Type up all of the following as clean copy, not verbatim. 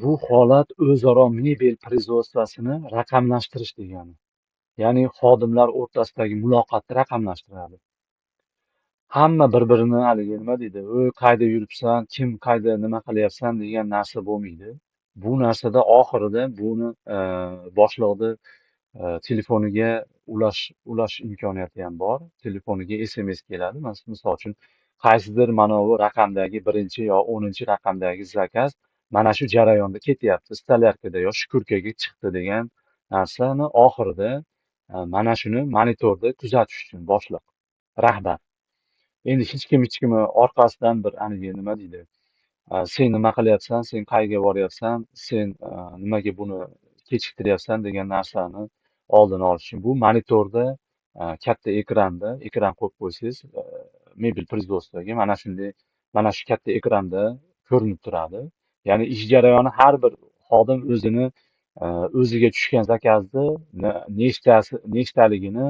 Bu holat o'zaro mebel производствосini raqamlashtirish degani. Ya'ni xodimlar o'rtasidagi muloqotni raqamlashtiradi. Hamma bir-birini haligi nima deydi, qayda yuribsan, kim qayda nima qilyapsan degan narsa bo'lmaydi. Bu narsada oxirida buni boshliqni telefoniga ulash imkoniyati ham bor. Telefoniga SMS keladi. Misol uchun qaysidir mana bu raqamdagi birinchi yo 10-chi raqamdagi zakaz mana shu jarayonda ketyapti. Stolyarkada yo shukurkaga chiqdi degan narsani oxirida mana shuni monitorda kuzatish uchun boshliq, rahbar. Endi hech kimni orqasidan bir haligi nima deydi, sen nima qilyapsan, sen qayerga boryapsan, sen nimaga buni kechiktiryapsan degan narsani oldini olish uchun bu monitorda katta ekran qo'yib qo'ysangiz mebel производствоga mana shunday mana shu katta ekranda ko'rinib turadi. Ya'ni ish jarayoni har bir xodim o'ziga tushgan zakazni nechtaligini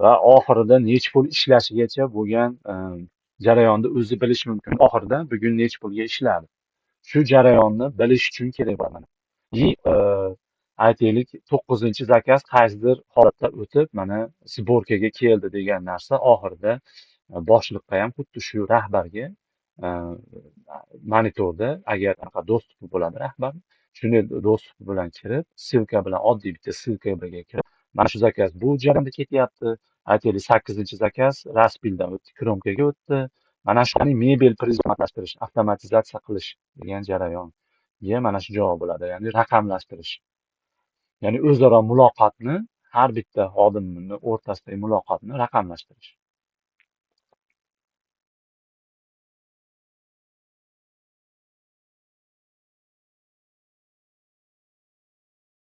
va oxirida nechi pul ishlashigacha bo'lgan jarayonni o'zi bilishi mumkin. Oxirida bugun nechi pulga ishladi. Shu jarayonni bilish uchun kerak bo'ladi. И aytaylik 9-chi zakaz qaysidir holatda o'tib, mana sborkaga keldi degan narsa oxirida boshliqqa ham xuddi shu rahbarga monitorda agar anaqa dostupi bo'ladi rahbar, shunday dostupi bilan kirib, ssilka bilan oddiy bitta ssilka bilan kirib, mana shu zakaz bu jarayonda ketyapti. Aytaylik 8-chi zakaz raspildan o'tdi, kromkaga o'tdi. Mana shuni mebel xizmatlashtirish, avtomatizatsiya qilish degan jarayonga mana shu javob bo'ladi, ya'ni raqamlashtirish. Ya'ni o'zaro muloqotni, har bitta xodimni o'rtasidagi muloqotni raqamlashtirish.